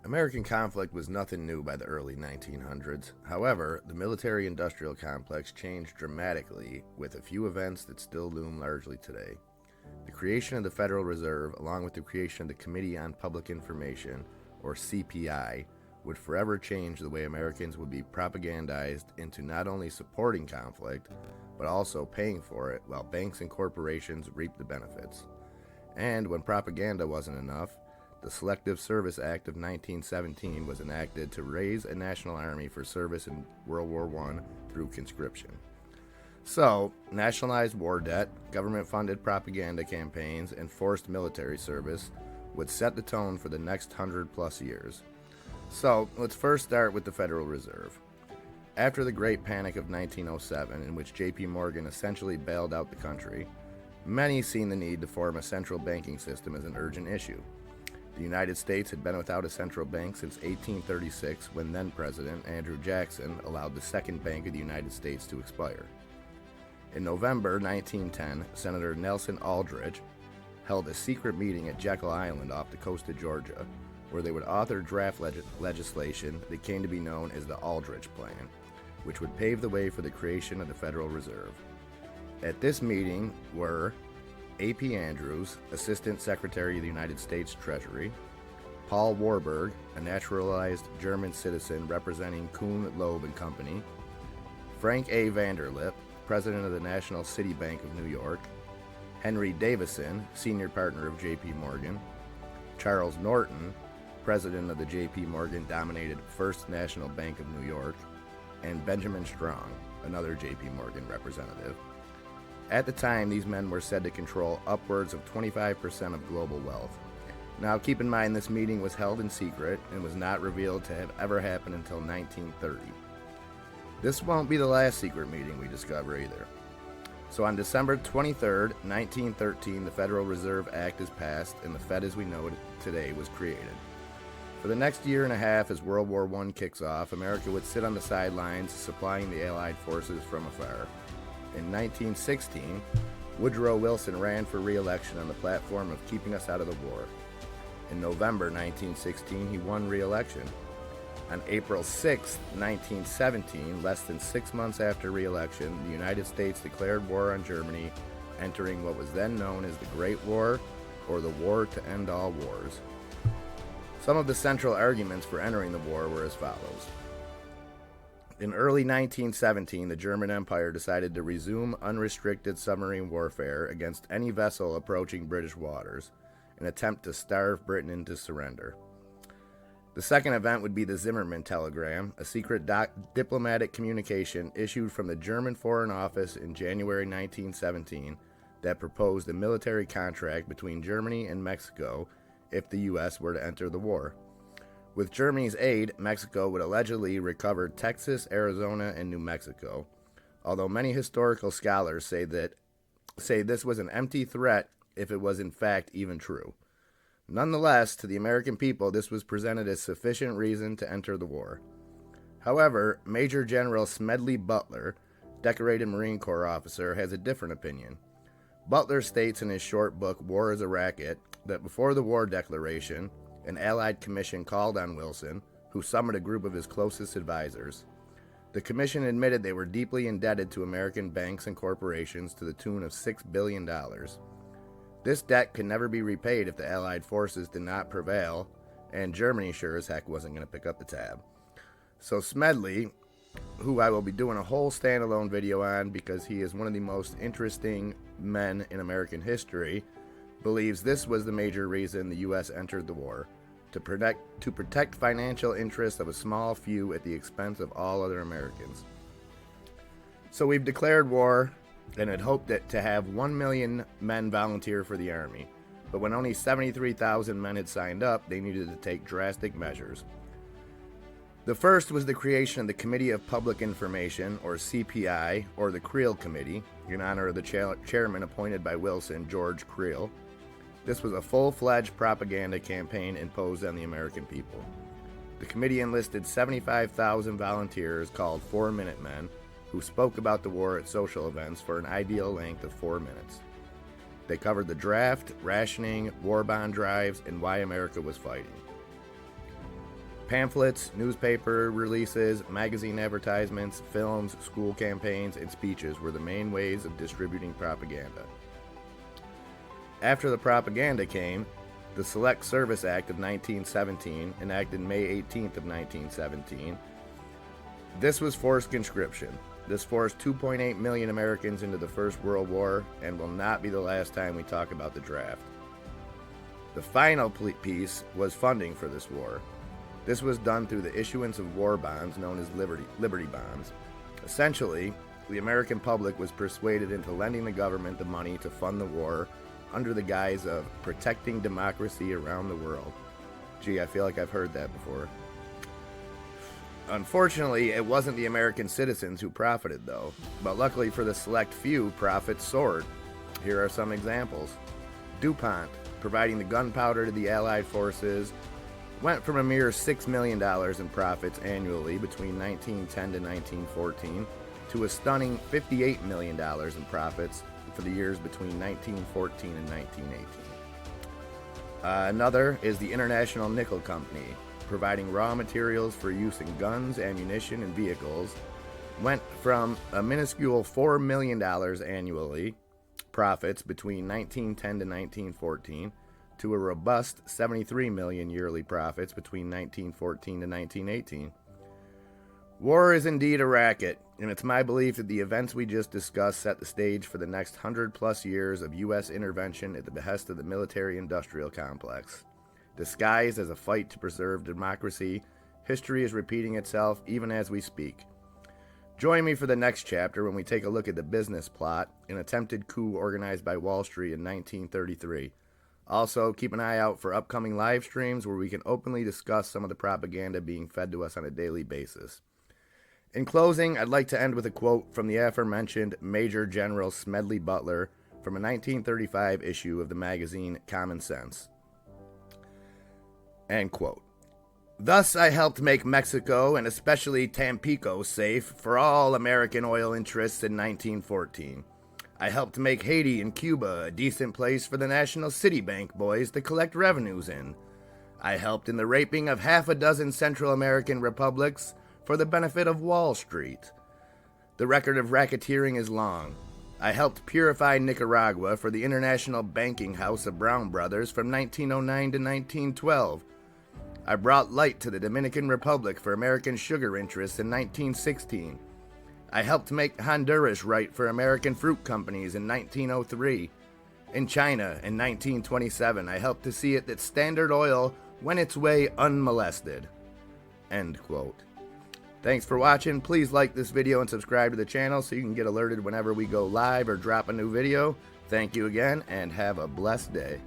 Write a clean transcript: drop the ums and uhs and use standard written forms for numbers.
American conflict was nothing new by the early 1900s. However, the military-industrial complex changed dramatically, with a few events that still loom largely today. The creation of the Federal Reserve, along with the creation of the Committee on Public Information, or CPI, would forever change the way Americans would be propagandized into not only supporting conflict, but also paying for it, while banks and corporations reaped the benefits. And when propaganda wasn't enough, the Selective Service Act of 1917 was enacted to raise a national army for service in World War I through conscription. So, nationalized war debt, government-funded propaganda campaigns, and forced military service would set the tone for the next 100-plus years. So, let's first start with the Federal Reserve. After the Great Panic of 1907, in which J.P. Morgan essentially bailed out the country, many seen the need to form a central banking system as an urgent issue. The United States had been without a central bank since 1836, when then-President Andrew Jackson allowed the Second Bank of the United States to expire. In November 1910, Senator Nelson Aldrich held a secret meeting at Jekyll Island off the coast of Georgia, where they would author draft legislation that came to be known as the Aldrich Plan, which would pave the way for the creation of the Federal Reserve. At this meeting were A.P. Andrews, Assistant Secretary of the United States Treasury, Paul Warburg, a naturalized German citizen representing Kuhn, Loeb and Company, Frank A. Vanderlip, President of the National City Bank of New York, Henry Davison, Senior Partner of J.P. Morgan, Charles Norton, President of the J.P. Morgan-dominated First National Bank of New York, and Benjamin Strong, another J.P. Morgan representative. At the time, these men were said to control upwards of 25% of global wealth. Now, keep in mind this meeting was held in secret and was not revealed to have ever happened until 1930. This won't be the last secret meeting we discover either. So on December 23, 1913, the Federal Reserve Act is passed and the Fed as we know it today was created. For the next year and a half, as World War I kicks off, America would sit on the sidelines supplying the Allied forces from afar. In 1916, Woodrow Wilson ran for re-election on the platform of keeping us out of the war. In November 1916, he won re-election. On April 6, 1917, less than 6 months after re-election, the United States declared war on Germany, entering what was then known as the Great War, or the War to End All Wars. Some of the central arguments for entering the war were as follows. In early 1917, the German Empire decided to resume unrestricted submarine warfare against any vessel approaching British waters, an attempt to starve Britain into surrender. The second event would be the Zimmermann Telegram, a secret diplomatic communication issued from the German Foreign Office in January 1917 that proposed a military contract between Germany and Mexico if the U.S. were to enter the war. With Germany's aid, Mexico would allegedly recover Texas, Arizona, and New Mexico, although many historical scholars say this was an empty threat if it was in fact even true. Nonetheless, to the American people, this was presented as sufficient reason to enter the war. However, Major General Smedley Butler, decorated Marine Corps officer, has a different opinion. Butler states in his short book, War is a Racket, that before the war declaration, an Allied commission called on Wilson, who summoned a group of his closest advisors. The commission admitted they were deeply indebted to American banks and corporations to the tune of $6 billion. This debt could never be repaid if the Allied forces did not prevail, and Germany sure as heck wasn't going to pick up the tab. So Smedley, who I will be doing a whole standalone video on because he is one of the most interesting men in American history, believes this was the major reason the U.S. entered the war, to protect financial interests of a small few at the expense of all other Americans. So we've declared war and had hoped to have 1 million men volunteer for the Army. But when only 73,000 men had signed up, they needed to take drastic measures. The first was the creation of the Committee of Public Information, or CPI, or the Creel Committee, in honor of the chairman appointed by Wilson, George Creel. This was a full-fledged propaganda campaign imposed on the American people. The committee enlisted 75,000 volunteers called 4-Minute Men, who spoke about the war at social events for an ideal length of 4 minutes. They covered the draft, rationing, war bond drives, and why America was fighting. Pamphlets, newspaper releases, magazine advertisements, films, school campaigns, and speeches were the main ways of distributing propaganda. After the propaganda came the Select Service Act of 1917, enacted May 18th of 1917. This was forced conscription. This forced 2.8 million Americans into the First World War and will not be the last time we talk about the draft. The final piece was funding for this war. This was done through the issuance of war bonds known as Liberty Bonds. Essentially, the American public was persuaded into lending the government the money to fund the war under the guise of protecting democracy around the world. Gee, I feel like I've heard that before. Unfortunately, it wasn't the American citizens who profited, though. But luckily for the select few, profits soared. Here are some examples. DuPont, providing the gunpowder to the Allied forces, went from a mere $6 million in profits annually between 1910 to 1914 to a stunning $58 million in profits for the years between 1914 and 1918. Another is the International Nickel Company, providing raw materials for use in guns, ammunition, and vehicles, went from a minuscule $4 million annually profits between 1910 to 1914 to a robust $73 million yearly profits between 1914 to 1918. War is indeed a racket, and it's my belief that the events we just discussed set the stage for the next 100+ years of U.S. intervention at the behest of the military-industrial complex. Disguised as a fight to preserve democracy, history is repeating itself even as we speak. Join me for the next chapter when we take a look at the business plot, an attempted coup organized by Wall Street in 1933. Also, keep an eye out for upcoming live streams where we can openly discuss some of the propaganda being fed to us on a daily basis. In closing, I'd like to end with a quote from the aforementioned Major General Smedley Butler from a 1935 issue of the magazine Common Sense. End quote. Thus I helped make Mexico and especially Tampico safe for all American oil interests in 1914. I helped make Haiti and Cuba a decent place for the National City Bank boys to collect revenues in. I helped in the raping of half a dozen Central American republics for the benefit of Wall Street. The record of racketeering is long. I helped purify Nicaragua for the International Banking House of Brown Brothers from 1909 to 1912. I brought light to the Dominican Republic for American sugar interests in 1916. I helped make Honduras right for American fruit companies in 1903. In China in 1927, I helped to see it that Standard Oil went its way unmolested. End quote. Thanks for watching. Please like this video and subscribe to the channel so you can get alerted whenever we go live or drop a new video. Thank you again and have a blessed day.